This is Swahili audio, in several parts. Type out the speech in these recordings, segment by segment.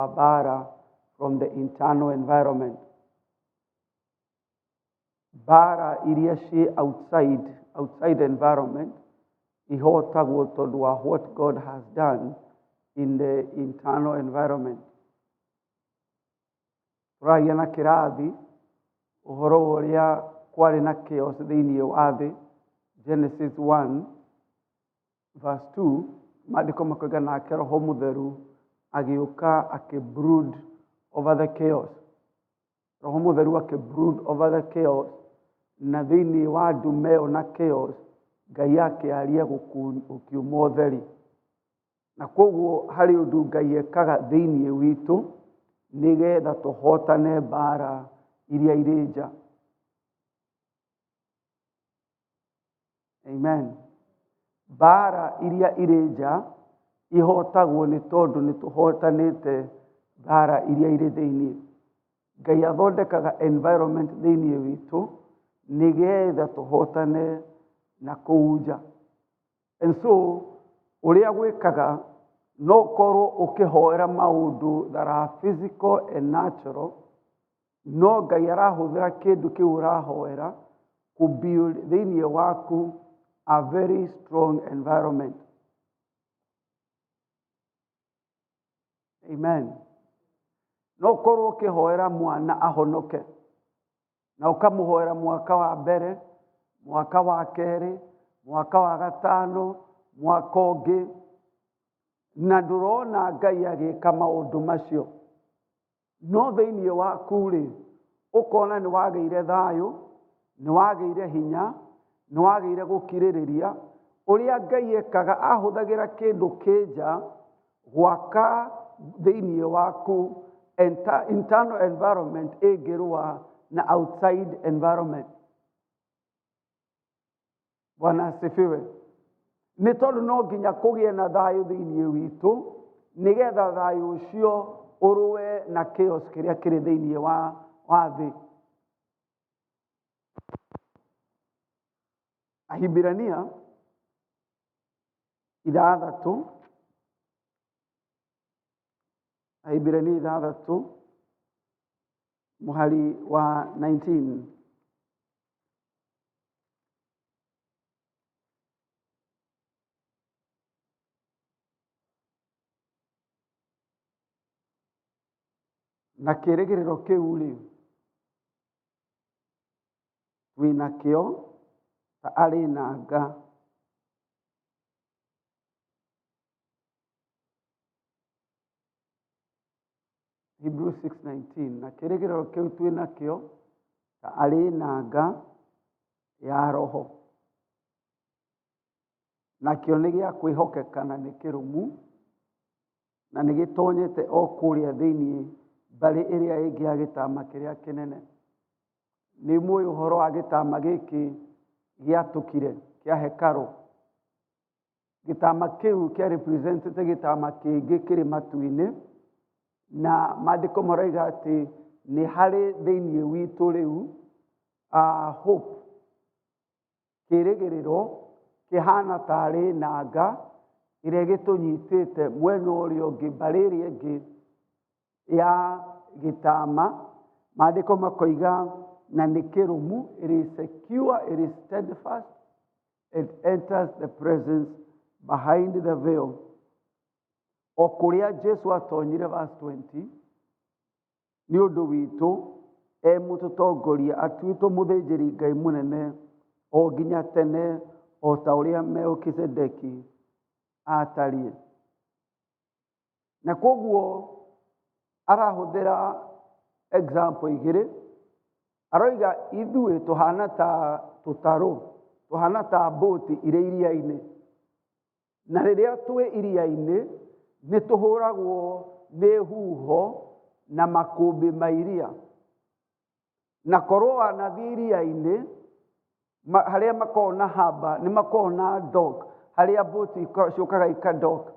bara from the internal environment. Bara iria ci outside environment, ihotagwo tondu wa what God has done in the internal environment. Tũragia na kĩrathi ũhoro ũrĩa kwarĩ na chaos thĩinĩ wa thĩ, Genesis 1 verse 2, maandĩko makoiga nake Roho Mũtheru agĩũka akĩbrood over the chaos. Roho Mũtheru akĩbrood over the chaos, na thĩinĩ wa ndume ĩyo na chaos, Ngai akĩaria gũkiuma ũtheri. Na koguo harĩ ũndũ Ngai ekaga thĩinĩ witũ nĩgetha tũhotane bara iria irĩ nja. Amen. Bara iria irĩ nja ihotagwo nĩ tondũ nĩ tũhotanĩte bara iria irĩ thĩinĩ. Ngai athondekaga environment thĩinĩ witũ nĩgetha tũhotane na kũu nja. And so ũrĩa gwĩkaga no korwo ũkĩhoera maũndũ that are physical and natural, no Ngai arahũthĩra kĩndũ kĩu ũrahoera kũbuild thĩinĩ waku a very strong environment. Amen. No korwo ũkĩhoera mwana ahonoke, na ũkamũhoera mwaka wa mbere, mwaka wa kerĩ, mwaka wa gatano, mwaka ũngĩ, na ndũrona Ngai agĩka maũndũ macio, no thĩinĩ waku-rĩ ũkona nĩ wagĩire thayũ, nĩ wagĩire hinya, nĩ wagĩire gũkirĩrĩria, ũrĩa Ngai ekaga ahũthagĩra kĩndũ kĩnja gwaka thĩinĩ waku internal environment ĩngĩrũa na outside environment. Bwana asifiwe. Nĩ tondũ no nginya kũgĩe na thayũ thĩinĩ witũ nĩgetha thayũ ũcio ũrũe na chaos kĩrĩa kĩrĩ thĩinĩ wa thĩ. Ahibirania 6, Ahibirania 6 mũhari wa 19. Na kĩrĩgĩrĩro kĩu-rĩ twĩnakĩo ta arĩ na nga. Hebrews 6:19. Na kĩrĩgĩrĩro kĩu twĩnakĩo ta arĩ na nga ya roho. Nakĩo nĩ gĩa kwĩhokeka na nĩ kĩrũmu, na nĩ gĩtonyete o kũrĩa thĩinĩ mbarĩ ĩrĩa ĩngĩ ya gĩtama kĩrĩa kĩnene. Nĩ mũĩ ũhoro wa gĩtama gĩkĩ gĩatũkire kĩa hekarũ. Gĩtama kĩu kĩa representete gĩtama kĩngĩ kĩrĩ matu-inĩ, na maandĩko maroiga atĩ nĩ harĩ thĩinĩ witũ rĩu hope, kĩrĩgĩrĩro kĩhana tarĩ nanga ĩrĩa gĩtũnyitĩte mwena ũrĩa ũngĩ, mbarĩ ĩrĩa ĩngĩ ya gĩtama. Maandĩko makoiga na nĩ kĩrũmu, it is secure, it is steadfast, it enters the presence behind the veil. O kũrĩa Jesu atonyire verse 20, nĩ ũndũ witũ mũtũtongoria atuĩtwo mũthĩnjĩri Ngai mũnene o nginya tene, o ta ũrĩa Melkizedeki atariĩ. Na koguo arahũthĩra example igĩrĩ. Aroiga ithuĩ tũhana ta tũtarũ, tũhana ta boti irĩ iria-inĩ, na rĩrĩa twĩ iria-inĩ nĩ tũhũragwo nĩ huho na makũmbĩ ma iria. Na korwo wanathiĩ iria-inĩ harĩa makoragwo na harbor, nĩ makoragwo na dock harĩa boti ciũkaga ikadock.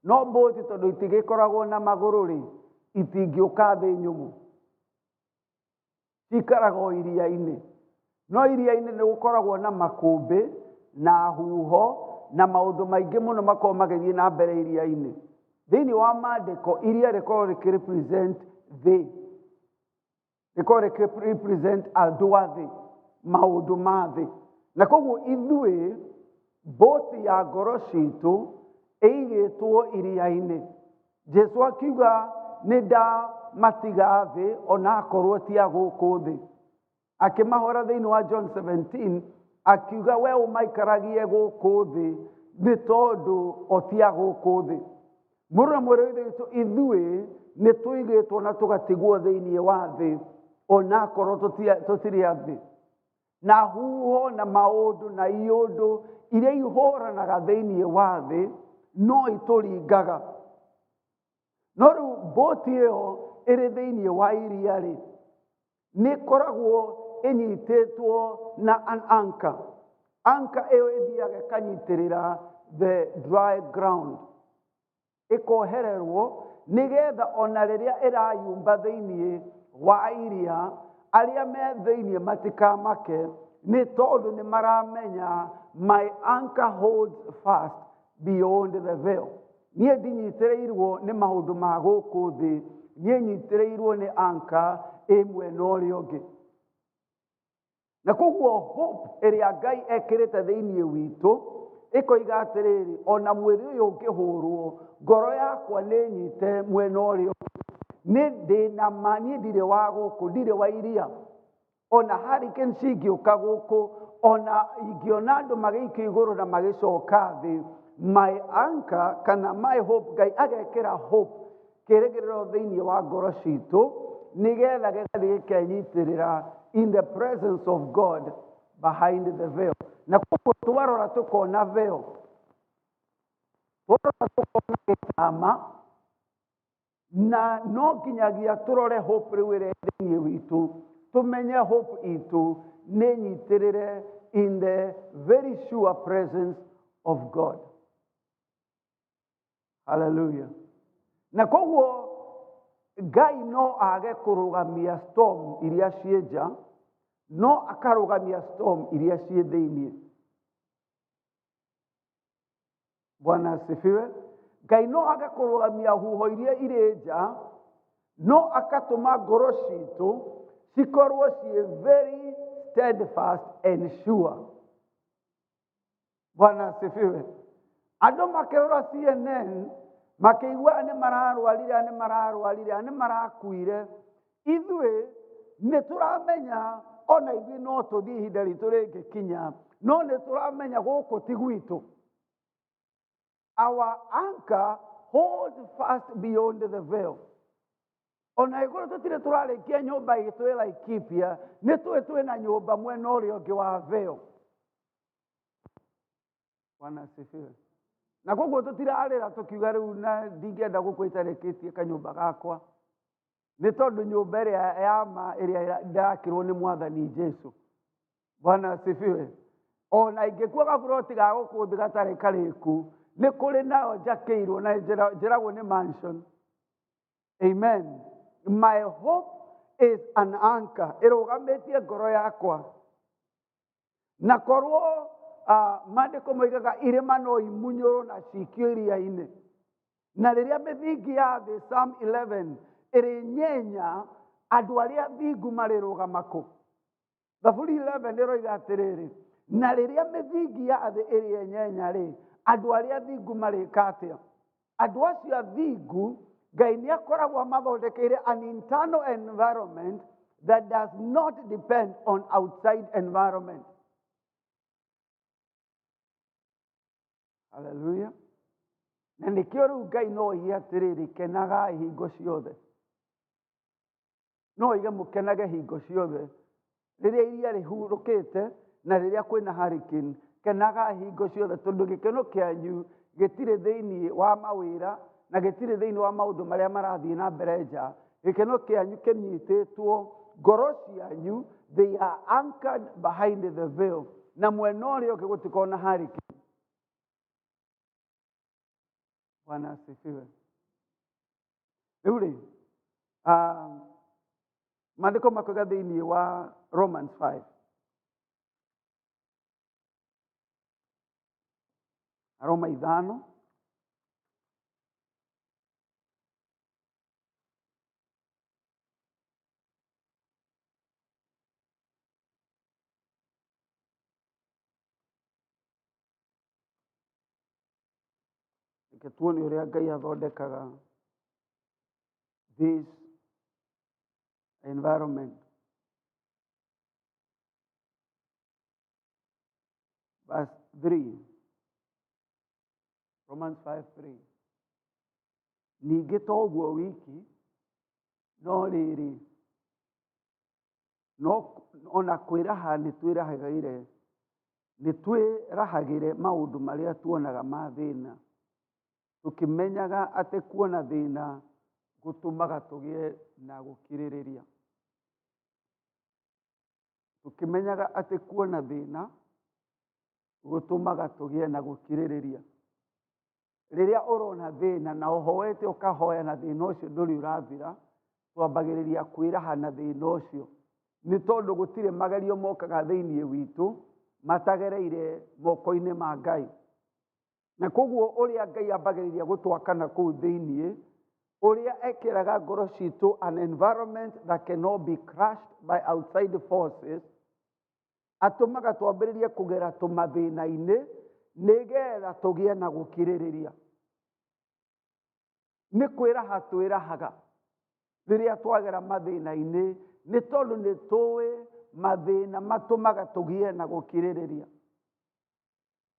No boti tondũ itigĩkoragwo na magũrũ-rĩ, itingĩũka thĩ nyũmũ, cikaraga o iria-inĩ. No iria-inĩ nĩ gũkoragwo na makũmbĩ na huho na maũndũ maingĩ mũno makoragwo magĩthiĩ na mbere iria-inĩ. thĩinĩ wa maandĩko iria rĩkorwo rĩkĩrepresent thĩ, rĩkorwo rĩkĩrepresent andũ a thĩ, maũndũ ma thĩ. Na koguo ithuĩ boti ya ngoro citũ ĩigĩtwo iria-inĩ. Jesu akiuga nĩ ndamatiga thĩ ona akorwo ti a gũkũ thĩ. Akĩmahora thĩinĩ wa John 17 akiuga we ũmaikaragie gũkũ thĩ nĩ tondũ o ti a gũkũ thĩ. Mũrũ na mũrũ witũ ithuĩ nĩ tũigĩtwo na tũgatigwo thĩinĩ wa thĩ ona akorwo tũtirĩ a thĩ. Na huho na maũndũ na iũndũ iria ihũranaga thĩinĩ wa thĩ no itũringaga. No rĩu boti ĩyo ĩrĩ thĩinĩ wa iria-rĩ, nĩ ĩkoragwo ĩnyitĩtwo na an anchor. Anchor ĩyo ĩthiaga ĩkanyitĩrĩra the dry ground. Ĩkohererwo nĩgetha ona rĩrĩa ĩrayumba thĩinĩ wa iria, arĩa me thĩinĩ matikamake nĩ tondũ nĩ maramenya my anchor holds fast beyond the veil. Niĩ ndinyitĩrĩirwo nĩ maũndũ ma gũkũ thĩ, niĩ nyitĩrĩirwo nĩ anchor ĩ mwena ũrĩa ũngĩ. Na koguo hope ĩrĩa Ngai ekĩrĩte thĩinĩ witũ ĩkoiga atĩrĩrĩ, ona mwĩrĩ ũyũ ũngĩhũrwo, ngoro yakwa nĩ nyite mwena ũrĩa ũngĩ. Nĩ ndĩna ma, niĩ ndirĩ wa gũkũ, ndirĩ wa iria. Ona hurricane cingĩũka gũkũ, ona ingĩona andũ magĩikio igũrũ na magĩcoka thĩ, my anchor kana my hope, Ngai agekĩra hope, kĩrĩgĩrĩro thĩinĩ wa ngoro citũ, nĩgetha gĩgathiĩ gĩkenyitĩrĩra in the presence of God behind the veil. Na koguo twarora tũkona veil, twarora tũkona gĩtama, na no nginyagia tũrore hope rĩu ĩrĩa thĩinĩ witũ, tũmenye hope itũ nĩ nyitĩrĩre in the very sure presence of God. Hallelujah. Na koguo Ngai no age kũrũgamia storm iria ciĩ nja, no akarũgamia storm iria ciĩ thĩinĩ. Bwana asifiwe. Ngai no age kũrũgamia huho iria irĩ nja, no akatũma ngoro citũ cikorwo ciĩ very steadfast and sure. Bwana asifiwe. Andũ makĩrora CNN makĩigua nĩ mararwarire, nĩ marakuire. Ithuĩ nĩ tũramenya ona ithuĩ no tũthiĩ ihinda ritũ rĩngĩkinya, no nĩ tũramenya gũkũ ti gwitũ. Our anchor holds fast beyond the veil. Ona igũrũ tũtirĩ tũrarĩkia nyũmba itũ ĩ Laikipia, nĩ twĩ na nyũmba mwena ũrĩa ũngĩ wa veil. Bwana asifiwe. Na koguo tũtirarĩra tũkiuga rĩu na ndingĩenda gũkũ itarĩkĩtie kanyũmba gakwa, nĩ tondũ nyũmba ĩrĩa ya ma ĩrĩa ndakĩrwo nĩ Mwathani Jesu. Bwana asifiwe. Ona ingĩkua gaburoti ga gũkũ thĩ gatarĩ karĩku, nĩ kũrĩ nao njakĩirwo na njĩragwo nĩ mansion. Amen. My hope is an anchor. Ĩrũgamĩtie ngoro yakwa. Na korwo maandĩko moigaga irĩma no imunyũrwo na cikio iria-inĩ. Na rĩrĩa mĩthingi ya thĩ, Psalm 11, ĩrĩ nyenya, andũ arĩa athingu marĩrũgama kũ? Thaburi 11 ĩroiga atĩrĩrĩ, na rĩrĩa mĩthingi ya thĩ ĩrĩ nyenya-rĩ, andũ arĩa athingu marĩka atĩa? Andũ acio athingu, Ngai nĩ akoragwo amathondekeire an internal environment that does not depend on outside environment. Hallelujah. Na nĩkĩo rĩu Ngai no oige atĩrĩrĩ, kenagai hingo ciothe. No oige mũkenage hingo ciothe. Rĩrĩa iria rĩhurũkĩte na rĩrĩa kwĩna hurricane, kenagai hingo ciothe, tondũ gĩkeno kĩanyu gĩtirĩ thĩinĩ wa mawĩra na gĩtirĩ thĩinĩ wa maũndũ marĩa marathiĩ na mbere nja. Gĩkeno kĩanyu kĩnyitĩtwo, ngoro cianyu, they are anchored behind the veil. Na mwena ũrĩa ũngĩ gũtikona hurricane. Bwana asifiwe. Rĩu rĩ, maandĩko makoiga thĩinĩ wa Romans 5. Aroma 5. Ketuoni uria Ngai athondekaga this environment. Verse 3. Romans 5:3. Ningĩ to ũguo wiki, no rĩrĩ, no ona kwĩraha nĩ twĩrahagĩre maũndũ marĩa tuonaga ma thĩna, tũkĩmenyaga atĩ kuona thĩna gũtũmaga tũgĩe na gũkirĩrĩria. Tũkĩmenyaga atĩ kuona thĩna gũtũmaga tũgĩe na gũkirĩrĩria. Rĩrĩa ũrona thĩna na ũhoete ũkahoya na thĩna ũcio ndũrĩ ũrathira, twambagĩrĩria kwĩraha na thĩna ũcio. Nĩ tondũ gũtirĩ magerio mokaga thĩinĩ witũ matagereire moko-inĩ ma Ngai. Na koguo ũrĩa Ngai ambagĩrĩria gũtwaka kũu thĩinĩ, ũrĩa ekĩraga ngoro citũ an environment that cannot be crushed by outside forces, atũmaga twambĩrĩrie kũgera tũmathĩna-inĩ nĩgetha tũgĩe na gũkirĩrĩria. Nĩ kwĩraha twĩrahaga rĩrĩa twagera mathĩna-inĩ, nĩ tondũ nĩ tũĩ mathĩna matũmaga tũgĩe na gũkirĩrĩria.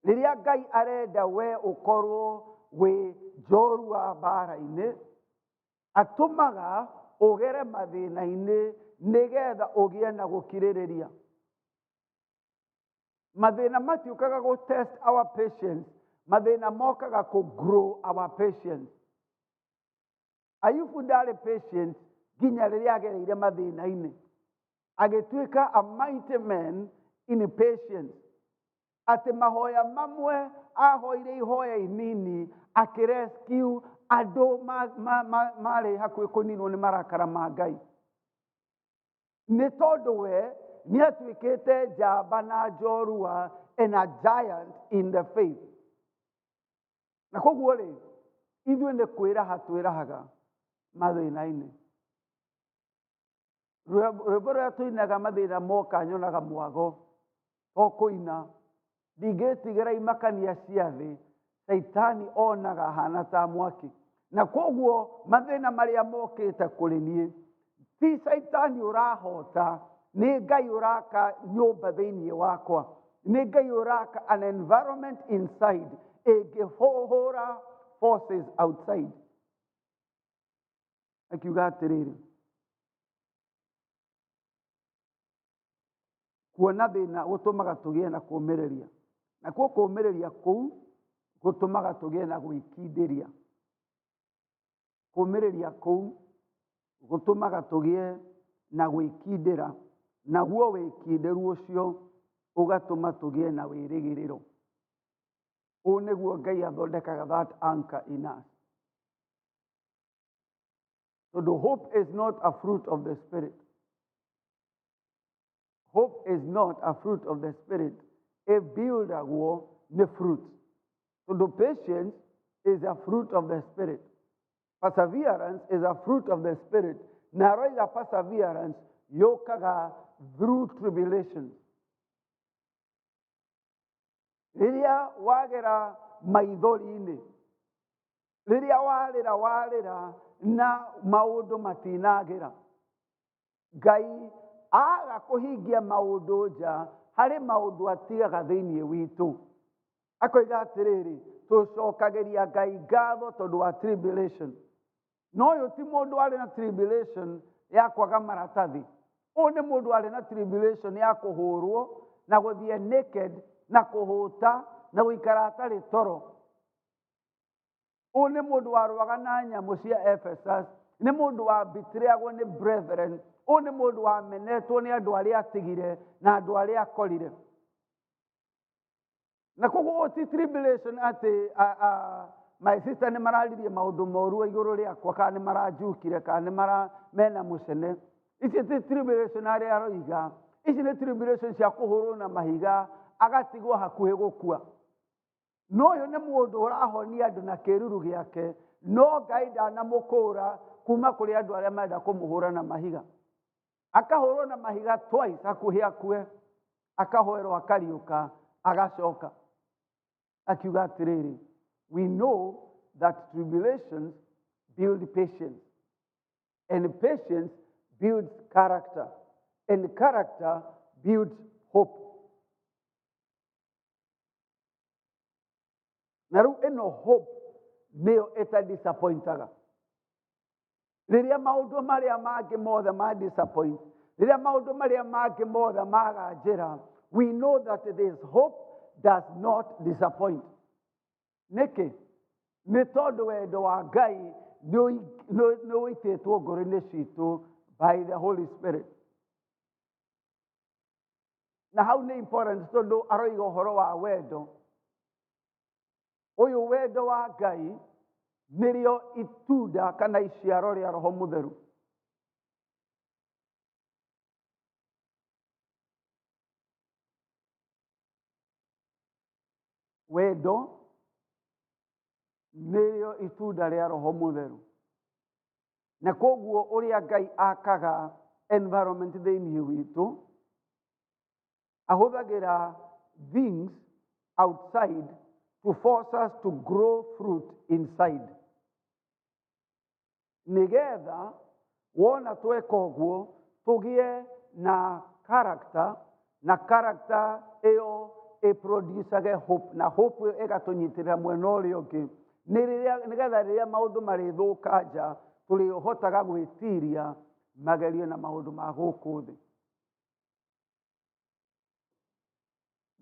Rĩrĩa Ngai arenda we ũkorwo wĩ njorua mbara-inĩ, atũmaga ũgere mathĩna-inĩ nĩgetha ũgĩe na gũkirĩrĩria. Mathĩna matiũkaga gũ test our patience, mathĩna mokaga kũ grow our patience. Ayubu ndarĩ patient nginya rĩrĩa agereire mathĩna-inĩ, agĩtuĩka a mighty man in patience. Atĩ mahoya mamwe ahoire ihoya inini akĩrescue andũ marĩ hakuhĩ kũninwo nĩ marakara ma Ngai. Nĩ tondũ we nĩ atuĩkĩte njamba na njorua and a giant in the faith. Na koguo rĩ, ithuĩ nĩ kwĩraha twĩrahaga mathĩna-inĩ. Rwĩmbo rũrĩa tũinaga mathĩna moka nyonaga mwago, to kũina. Ndingĩtigĩra imakania cia thĩ, Saitani onaga hana ta mwaki. Na koguo mathĩna marĩa mokĩte kũrĩ niĩ, ti Saitani ũrahota, nĩ Ngai ũraka nyũmba thĩinĩ wakwa. Nĩ Ngai ũraka an environment inside ĩngĩhũra forces outside. Akiuga atĩrĩrĩ, kuona thĩna gũtũmaga tũgĩe na kũũmĩrĩria. Na kũũmĩrĩria kũu gũtũmaga tũgĩe na gwĩkindĩria. Kũũmĩrĩria kũu gũtũmaga tũgĩe na gwĩkindĩra. Naguo wĩkindĩru ũcio ũgatũma tũgĩe na wĩrĩgĩrĩro. Ũũ nĩguo Ngai athondekaga that anchor in us. Tondũ hope is not a fruit of the Spirit. Hope is not a fruit of the Spirit. Ĩbuildagwo nĩ fruit. Tondũ patience is a fruit of the Spirit. Perseverance is a fruit of the Spirit. Na roiga perseverance yũkaga through tribulations. Rĩrĩa wagera maithori-inĩ, rĩrĩa warĩra na maũndũ matinagĩra, Ngai aga kũhingia maũndũ nja harĩ maũndũ atigaga thĩinĩ witũ. Akoiga atĩrĩrĩ, tũcokagĩria Ngai ngatho tondũ wa tribulation. No ũyũ ti mũndũ arĩ na tribulation ya kwaga maratathi. Ũyũ nĩ mũndũ arĩ na tribulation ya kũhũrwo na gũthiĩ naked na kũhũta na gũikara atarĩ toro. Ũyũ nĩ mũndũ warũaga na nyamũ cia Ephesus, nĩ mũndũ wa betrayagwo nĩ brethren. Ũyũ nĩ mũndũ wamenetwo nĩ andũ arĩa atigire na andũ arĩa akorire. Na koguo ti tribulation atĩ my sister nĩ mararirie maũndũ moru igũrũ rĩakwa, kana nĩ maranjukire, kana nĩ mena mũcene. Ici ti tribulation arĩa aroiga. Ici nĩ tribulation cia kũhũrwo na mahiga agatigwo hakuhĩ gũkua. No ũyũ nĩ mũndũ ũrahonia andũ na kĩruru gĩake, no Ngai ndanamũkũũra kuma kũrĩ andũ arĩa marenda kũmũhũra na mahiga. Akahũrwo na mahiga twice hakuhĩ akue, akahoerwo akariũka, agacoka. Akiuga atĩrĩrĩ, we know that tribulations build patience, and patience builds character, and character builds hope. Na rĩu ĩno hope nĩyo ĩtadisappointaga. Rĩrĩa maũndũ marĩa mangĩ mothe ma disappoint, rĩrĩa maũndũ marĩa mangĩ mothe maga njĩra, we know that this hope does not disappoint. Nĩkĩ? Nĩ tondũ wendo wa Ngai nĩ ũitĩtwo ngoro-inĩ citũ by the Holy Spirit. Na hau nĩ important tondũ aroiga ũhoro wa wendo. Ũyũ wendo wa Ngai nĩrĩo itunda kana iciaro rĩa Roho Mũtheru. Wendo nĩrĩo itunda rĩa Roho Mũtheru. Na koguo ũrĩa Ngai akaga environment thĩinĩ witũ, ahũthagĩra things outside to force us to grow fruit inside. Nĩgetha wona tweka ũguo tũgĩe na character, na character ĩyo ĩproducage hope, na hope ĩyo ĩgatũnyitĩrĩra mwena ũrĩa ũngĩ. Nĩgetha rĩrĩa maũndũ marĩthũkanja tũrĩhotaga gwĩtiria magerio na maũndũ ma gũkũ thĩ.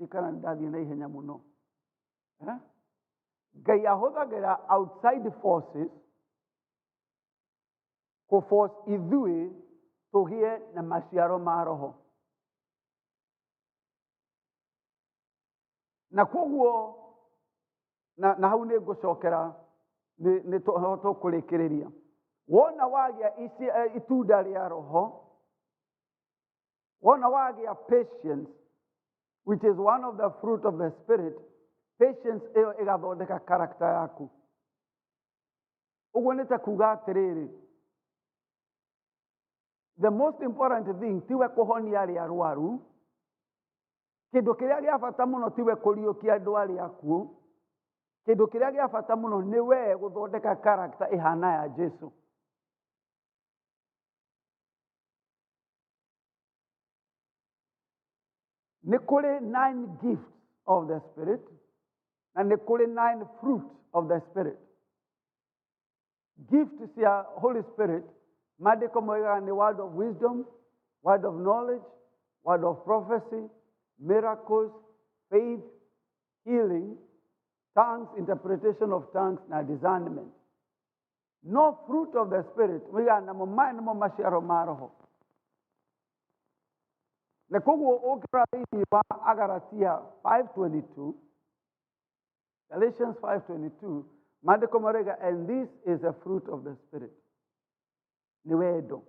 Kana ndathiĩ na ihenya mũno. Ngai ahũthagĩra outside forces force ithuĩ tũgĩe na maciaro ma Roho. Na koguo na hau nĩ ngũcokera nĩ tũkũrĩkĩrĩria. Wona wagĩa itunda rĩa Roho, wona wagĩa patience, which is one of the fruit of the Spirit, patience ĩyo ĩgathondeka character yaku. Ũguo nĩ ta kuga atĩrĩrĩ, the most important thing tiwe kũhonia arĩa arũaru, kĩndũ kĩrĩa gĩa bata mũno tiwe kũriũkia andũ arĩa akuũ, kĩndũ kĩrĩa gĩa bata mũno nĩ we gũthondeka character ĩhana ya Jesũ. Nĩ kũrĩ 9 gifts of the Spirit, na nĩ kũrĩ 9 fruits of the Spirit. Gifts cia Holy Spirit, maandĩko moigaga nĩ word of wisdom, word of knowledge, word of prophecy, miracles, faith, healing, tongues, interpretation of tongues, na discernment. No fruit of the Spirit, moigaga namo maya nĩmo maciaro ma Roho. Na koguo ũkĩrora thĩinĩ wa Agalatia 5:22, Galatians 5:22, maandĩko moigaga, and this is a fruit of the Spirit. Nĩ wendo.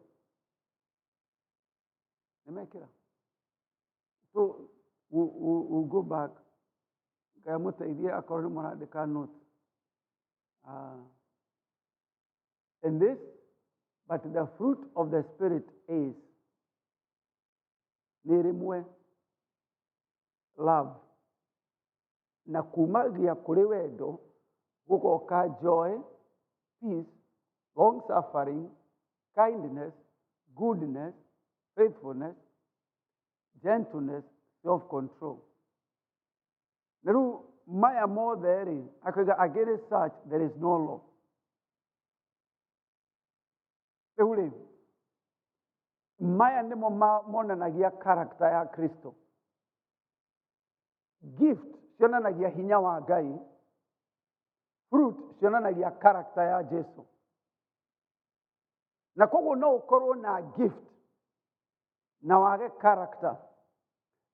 Nĩmekĩra. So we'll go back. Ngai mũteithie akorwo nĩ mũrandĩka notes. And this, but the fruit of the Spirit is nĩ rĩmwe love. Na kumagia kũrĩ wendo gũgoka joy, peace, long suffering, kindness, goodness, faithfulness, gentleness, self-control. Na rĩu maya mothe rĩ, akauga against such there is no law. Rĩu rĩ, maya nĩmo monanagia character ya Kristo. Gift cionanagia hinya wa Ngai, fruit cionanagia character ya Jesũ. Na koguo no ũkorwo na gift na wage character.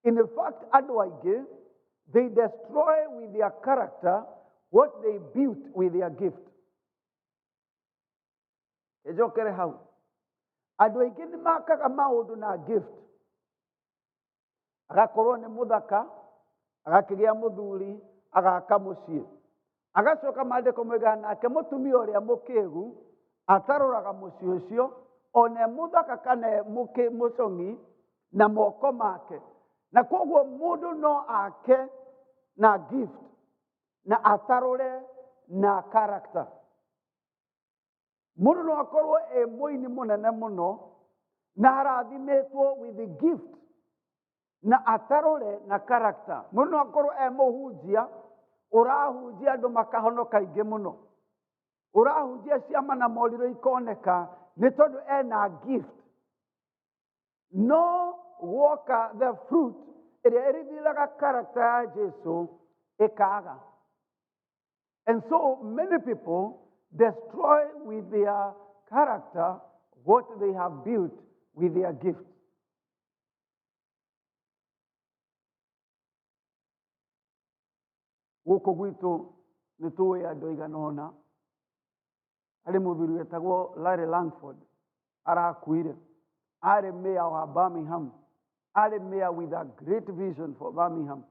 In fact, andũ aingĩ, they destroy with their character what they built with their gift. Ejokere hau. Andũ aingĩ nĩ makaga maũndũ na gift. Agakorwo nĩ mũthaka, agakĩgĩa mũthuri, agaka mũciĩ. Agacoka maandĩko moigaga nake mũtumia ũrĩa mũkĩĩgu atarũraga mũciĩ ũcio, one mũthaka kana mũcong'i na moko make. Na koguo mũndũ no ake na gift na atarũre na character. Mũndũ no akorwo mũini mũnene mũno na arathimetwo with the gift na atarore na character. Mũndũ no akorwo mũhunjia ũrahunjia andũ makahonoka ingĩ mũno, ũrahunjia ciama na morirũ ikoneka nĩ tondũ ena gift, no woka the fruit ĩrĩa ĩrithiraga character ya Jesu ĩkaga. And so many people destroy with their character what they have built with their gift. Gũkũ gwitũ nĩ tũĩ andũ aigana ũna. Arĩ mũthuri wetagwo Larry Langford arakuire, arĩ mayor wa Birmingham, arĩ mayor with a great vision for Birmingham.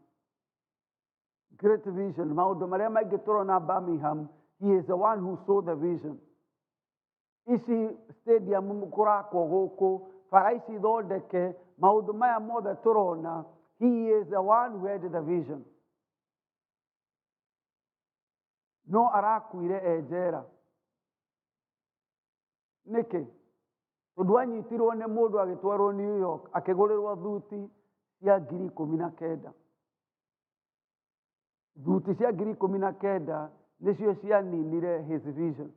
Great vision. Maũndũ marĩa maingĩ tũrona Birmingham, he is the one who saw the vision. Ici stadium kũrakwo gũkũ, bara ici thondeke, maũndũ maya mothe tũrona, he is the one who had the vision. No arakuire njera. Nĩkĩ? Tondũ anyitirwo nĩ mũndũ agĩtwarwo New York, akĩgũrĩrwo thuti cia 19,000. Thuti cia 19,000 nĩcio cianinire his vision.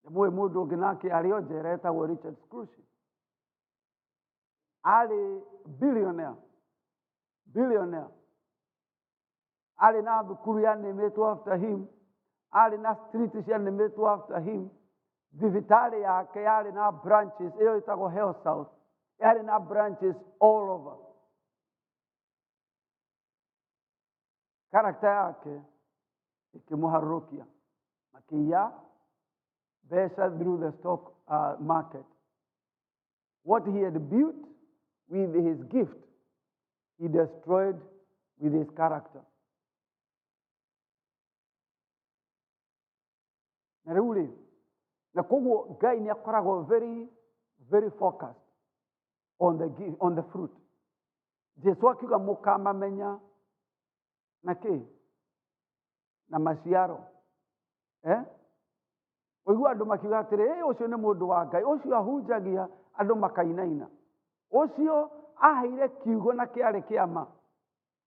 Mũĩ mũndũ ũngĩ nake arĩ o njera etagwo Richard Scrooge. Arĩ billionaire. Arĩ na thukuru yanĩmĩtwo after him. Arĩ na street cianĩmĩtwo after him. Thibitarĩ yake yarĩ na branches, ĩyo ĩtagwo Health South, yarĩ na branches all over. Character yake ikĩmũharũrũkia, makĩiya mbeca through the stock market. What he had built with his gift, he destroyed with his character. Na rĩu rĩ, na koguo Ngai nĩ akoragwo very focused on the fruit. Jesu akiuga mũkamamenya na kĩ? Na maciaro. Ũigua andũ makiuga atĩrĩ, ũcio nĩ mũndũ wa Ngai, ũcio ahunjagia andũ makainaina, ũcio aheire kiugo na kĩarĩ kĩama,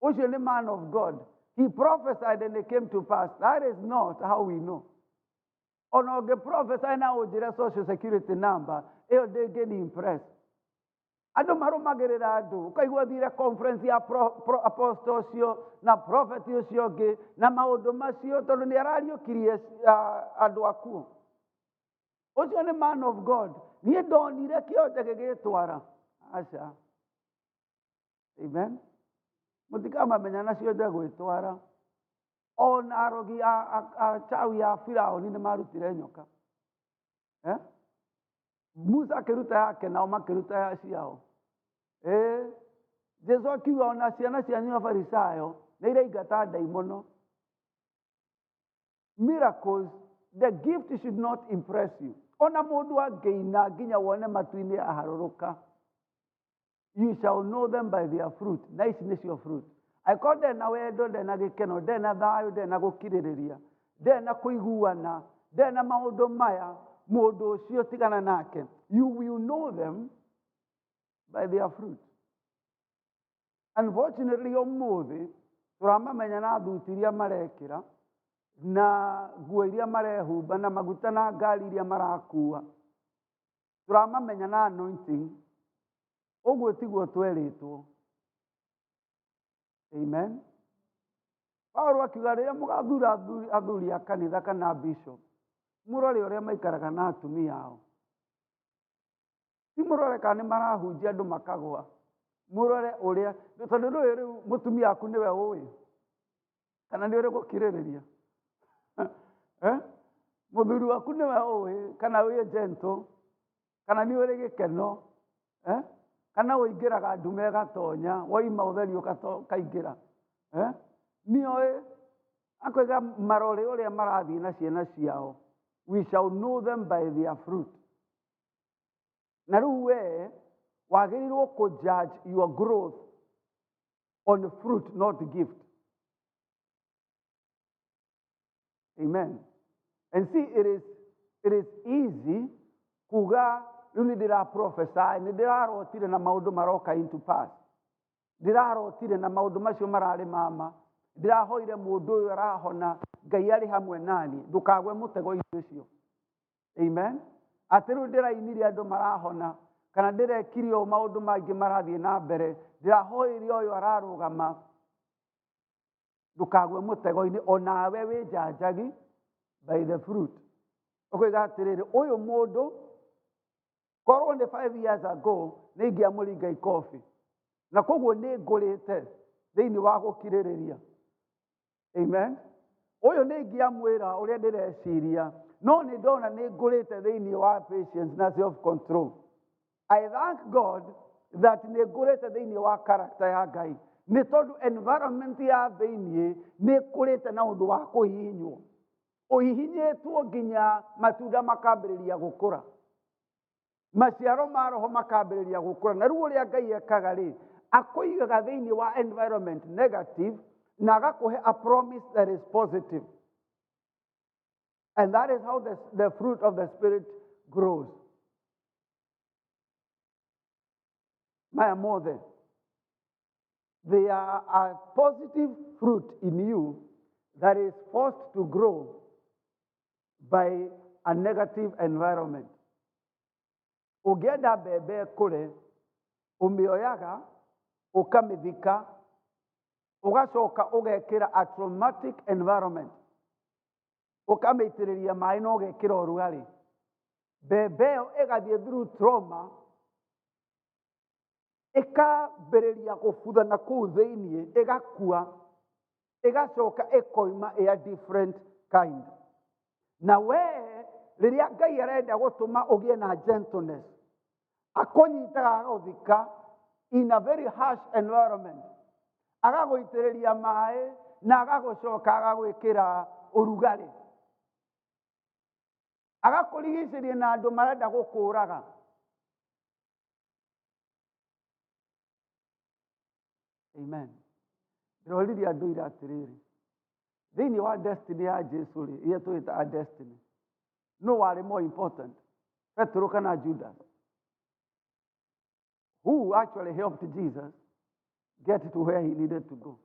ũcio nĩ man of God. He prophesied and it came to pass. That is not how we know. Ona ũngĩ prophesy na ũnjĩre social security number, ĩyo ndĩngĩni impress. Andũ marũmagĩrĩra andũ, ũkaigua thire conference ya apostle ũcio na prophet ũcio ũngĩ na maũndũ macio tondũ nĩ arariũkirie andũ akuo. Ũcio nĩ man of God. Niĩ ndonire kĩonje gĩgĩtwara. Aca. Amen. Mũtikamamenya na cionje gwĩtwara. Ona arogi a chawi ya Firaũni nĩ marutire nyoka. Musa akĩruta yake nao makĩruta ya ciao. Jesu akiuga ona ciana cianyu Afarisayo nĩ iraingata ndaimono. Miracles, the gift should not impress you. Ona mũndũ angĩina nginya wone matu-inĩ aharũrũka. You shall know them by their fruit. Na ici nĩcio fruit. Angĩkorwo ndena wendo, ndena gĩkeno, ndena thayũ, ndena gũkirĩrĩria, ndena kũiguana, ndena maũndũ maya, mũndũ ũcio tigana nake. You will know them by their fruit. Unfortunately, ũmũthĩ tũramamenya na thuti iria marekĩra na nguo iria marehumba na maguta na ngari iria marakua. Tũramamenya na anointing. Ũguo tiguo twerĩtwo. Amen. Paulo akiuga rĩrĩa mũgathura athuri a kanitha kana bishop, mũrore ũrĩa maikaraga na atumia ao. Ti mũrore kana nĩ marahunjia andũ makagwa. Mũrore ũrĩa, tondũ rĩu mũtumia aku nĩwe ũĩ. Kana nĩ ũrĩ gũkirĩrĩria. Mũthuri waku nĩwe ũĩ, kana wĩ gentle, kana nĩ ũrĩ gĩkeno. Kana ũingĩraga ndume gatonya, woima ũtheri ũkaingĩra. Nĩoĩ, akoiga marore ũrĩa marathiĩ na ciana ciao. We shall know them by their fruit. Na rĩu we, wagĩrĩirwo kũjudge your growth on fruit, not gift. Amen. And see, it is easy kuga luni dira prophesy ni dira rotire na maudu maroka into pass. Dira rotire na maudu macio marare mama. Dira hoire mundu uyu arahona Ngai ari hamwe nani ndukagwe mutego icio. Amen. Atiru dira iniri andu marahona kana dira kirio maudu mangi marathie na mbere dira hoire uyu ararugama ndukagwe mutego ini onawe wijanjagi by the fruit. Okay, gatiriri uyu mundu korwo ni 5 years ago ni ingiamuringa ikofi na koguo ni ngurite thiini wa gukiririria. Amen. Uyu ni ingiamwira uria ndireciria no ni ndona ni ngurite thiini wa patience na self control. I thank God that ni ngurite thiini wa character ya Ngai ni tondu environment ya thiini ni kurite na undu wa kuhihinywo. Uhihinyitwo nginya matunda makambiriria gukura, maciaro ma roho makambiriria gukura. Na riu uria Ngai ekaga ri akuigaga thiini wa environment negative na agakuhe a promise that is positive, and that is how the fruit of the Spirit grows. Maya mothe, there are a positive fruit in you that is forced to grow by a negative environment. Ugienda bebe kule, umioyaga, ukamithika, ugacoka ugekira a traumatic environment. Ukamitiriria mai na ugekira urugari. Bebeo igathie through trauma, ikambiriria gubutha na kuu thiini, igakua, igacoka ikoima a different kind. Na we riria Ngai arenda gutuma ugie na gentleness, akunyitaga agaguthika in a very harsh environment, agaguitiriria mai na agagucoka agagwikira urugari, agakurigiciria na andu marenda gukuraga. Amen. Ndĩroririe andũ ira atĩrĩrĩ, thĩinĩ wa destiny ya Jesu rĩ, iria twĩtaga destiny, no warĩ more important, Petro kana Judas? Who actually helped Jesus get to where he needed to go?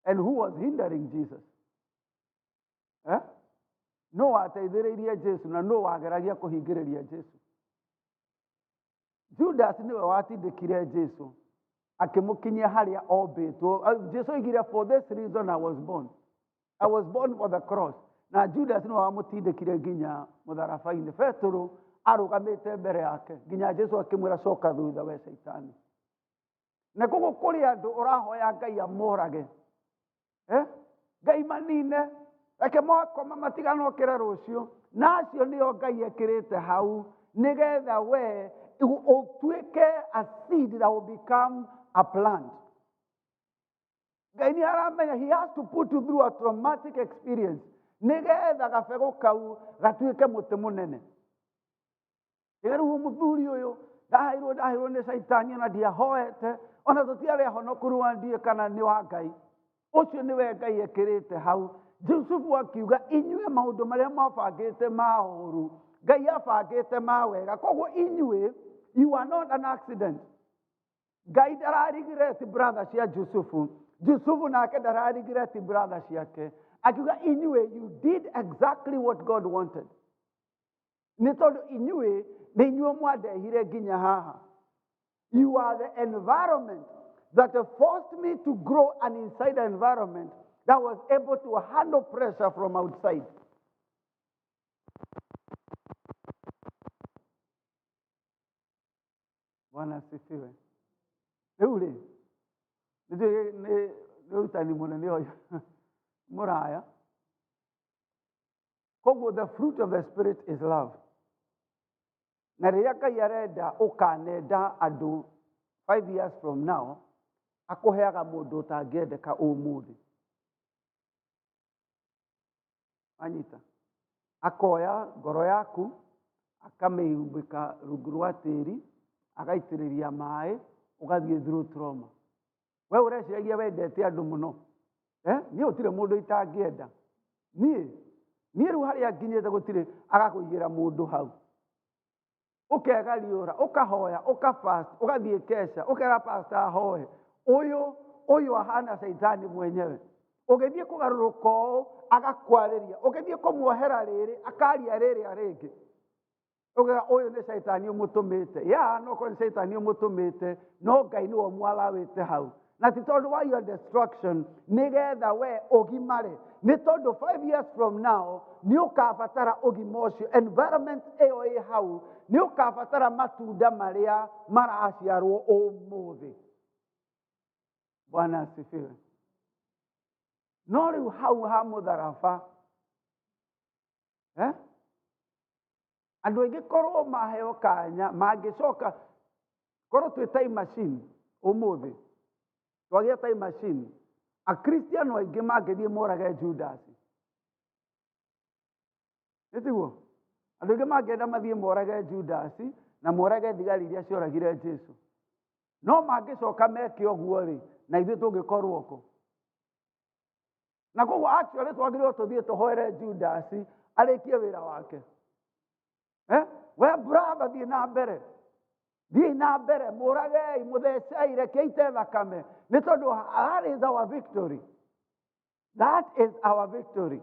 And who was hindering Jesus? No wateithĩrĩirie Jesu na no wageragia kũhingĩrĩria Jesu? Judas niwe watindĩkire Jesu akimukinyia haria ombĩtwo. Jesu oigire, for this reason I was born. I was born for the cross. Na Judas niwe wamutindĩkire nginya mũtharaba-inĩ. Petro arũgamĩte mbere yake nginya Jesu akĩmwĩra coka thutha we Saitani. Na koguo kũrĩ andũ ũrahoya Ngai amorage, Ngai manine, reke makoma matiganokĩre rũciũ, na acio nĩo Ngai ekĩrĩte hau nĩgetha we ũtuĩke a seed that will become a plant. Ngai nĩ aramenya he has to put you through a traumatic experience nĩgetha gabegũ kau gatuĩke mũtĩ mũnene. Rĩu mũthuri ũyũ ndahĩirwo nĩ Saitani ona ndiahoete ona tũtiarĩ ahonoku ndiĩ kana nĩ wa Ngai. Ũcio nĩwe Ngai ekĩrĩte hau. Jusufu akiuga inyuĩ maũndũ marĩa mwabangĩte ma ũũru Ngai abangĩte ma wega. Koguo inyuĩ, you are not an accident. Ngai ndararigire ti brother cia Jusufu. Jusufu nake ndararigire ti brother ciake. Akiuga inyuĩ, you did exactly what God wanted. Nĩ tondũ inyuĩ nĩ inyuĩ mwandehire nginya haha. You are the environment that forced me to grow an inside environment that was able to handle pressure from outside. Bwana asifiwe. Rĩu rĩ, nĩ ũrutani mũnene ũyũ mũraya. Koguo the fruit of the Spirit is love. Na rĩrĩa Ngai arenda ũkanenda andũ 5 years from now, akũheaga mũndũ ũtangĩendeka ũmũthĩ. Anyita. Akoya ngoro yaku, akamĩhumbĩka rungu rwa tĩri, agaitĩrĩria maĩ, ũgathiĩ through trauma. We ũreciragia wendete andũ mũno. Niĩ ũtirĩ mũndũ itangĩenda. niĩ rĩu harĩa nginyĩte gũtirĩ agakũigĩra mũndũ hau ũkegariũra ũkahoya ũkafast ũgathiĩ kesha ũkera pastor ahoe ũyũ ahana shaitani mwenyewe ũgĩthiĩ kũgarũrũka ũũ agakwarĩria ũgĩthiĩ kũmuohera rĩrĩ akaria rĩrĩa rĩngĩ ũgera ũyũ nĩ shaitani ũmũtũmĩte noko nĩ shaitani ũmũtũmĩte no Ngai nĩwe ũmwalawĩte hau na ti tondũ wa your destruction nĩgetha we ũgimare nĩ tondũ 5 years from now nĩ ũkabatara ũgima ũcio environment ĩyo ĩ hau nĩ ũkabatara matunda marĩa maraciarwo ũmũthĩ. Bwana asifiwe. No rĩu hau ha mũtharaba andũ aingĩ korwo maheo kanya mangĩcoka korwo twĩ time machine ũmũthĩ twagĩa time machine akristiano aingĩ mangĩthiĩ morage Judasi nĩtiguo andũ aingĩ mangĩenda mathiĩ morage Judasi na morage thigari iria cioragire Jesu no mangĩcoka meke ũguo-rĩ na ithuĩ tũngĩkorwo kũ na koguo actually twagĩrĩirwo tũthiĩ tũhoere Judasi arĩkie wĩra wake we brother thiĩ na mbere mũragei mũthecei rekei te thakame nĩ tondũ that is our victory. That is our victory.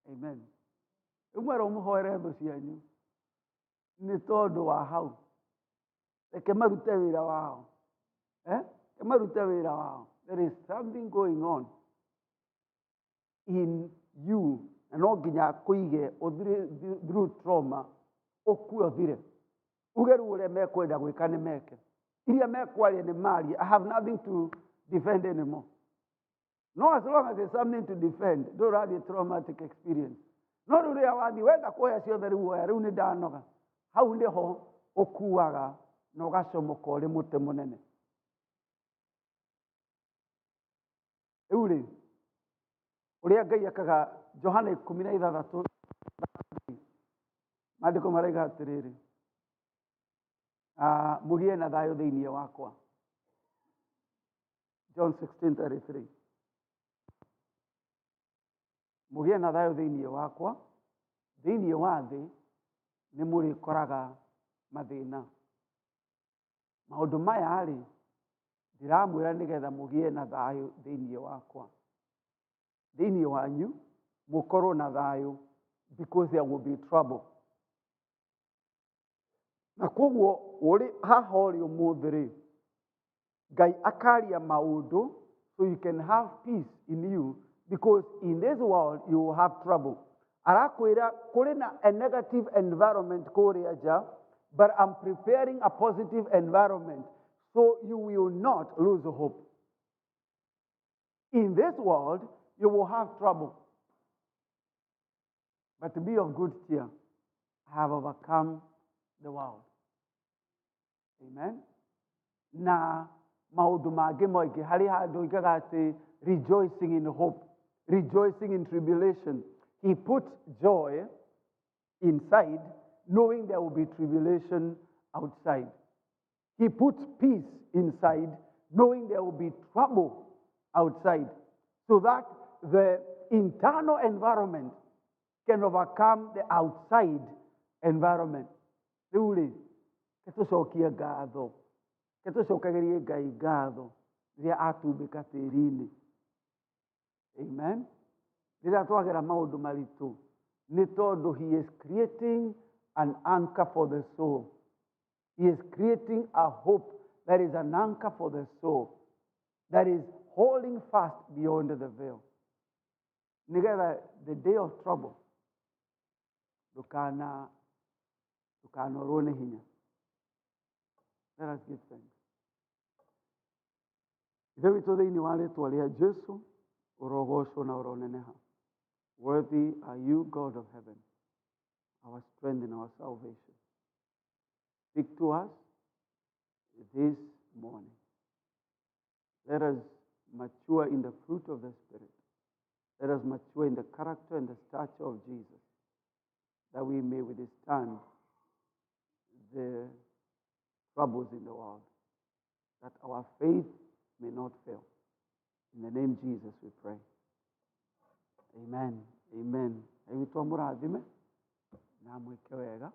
Amen. Umwero mũhoere thũ cianyu nĩ tondũ wa hau reke marute wĩra wao marute wĩra wao. There is something going on in you na no nginya kũige through trauma ũkue ũthire uge rĩu ũrĩa mekwenda gwĩka nĩ meke iria mekwaria nĩ marie. I have nothing to defend anymore. No, as long as there's something to defend, don't have a traumatic experience. No rĩu rĩrĩa wathiĩ wenda kuoya ciothe rĩu woya rĩu nĩ ndanoga hau nĩho ũkuaga na ũgacomoka ũrĩ mũtĩ mũnene. Rĩu rĩ ũrĩa Ngai ekaga Johana 16 maandĩko maraiga atĩrĩrĩ mũgĩe na thayũ thĩinĩ wakwa. John 16:33 mũgĩe na thayũ thĩinĩ wakwa, thĩinĩ wa thĩ nĩ mũrĩkoraga mathĩna. Maũndũ maya rĩ ndiramwĩra nĩgetha mũgĩe na thayũ thĩinĩ wakwa. Thĩinĩ wanyu mũkorwo na thayũ because there will be trouble. Na koguo ũrĩ haha ũrĩ ũmũthĩ rĩ Ngai akaria maũndũ so you can have peace in you because in this world you will have trouble. Arakwĩra kũrĩ na a negative environment kũrĩa nja but I'm preparing a positive environment so you will not lose hope. In this world you will have trouble but be of good cheer. I have overcome the world. Amen. Na maũndũ mangĩ moingĩ harĩ handũ oigaga atĩ rejoicing in hope, rejoicing in tribulation. He put joy inside knowing there will be tribulation outside. He puts peace inside knowing there will be trouble outside so that the internal environment can overcome the outside environment. Rĩu rĩ ketũcokie ngatho ketũcokagerie Ngai ngatho rĩrĩa atumbĩka tĩĩri-inĩ. Amen. Rĩrĩa twagera maũndũ maritũ nĩ tondũ he is creating an anchor for the soul. He is creating a hope that is an anchor for the soul that is holding fast beyond the veil. Nĩgetha the day of trouble ndũkanorwo nĩ hinya. Let us give thanks. Ithe witũ thĩinĩ wa rĩĩtwa rĩa Jesu ũrogocwo na ũroneneha. Worthy are you, God of heaven, our strength and our salvation. Speak to us this morning. Let us mature in the fruit of the Spirit. Let us mature in the character and the stature of Jesus, that we may withstand the troubles in the world, that our faith may not fail. In the name of Jesus we pray. Amen. Amen. Ebitu murathime na mwike wega.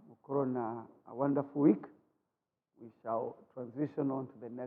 Mukorona a wonderful week. We shall transition on to the next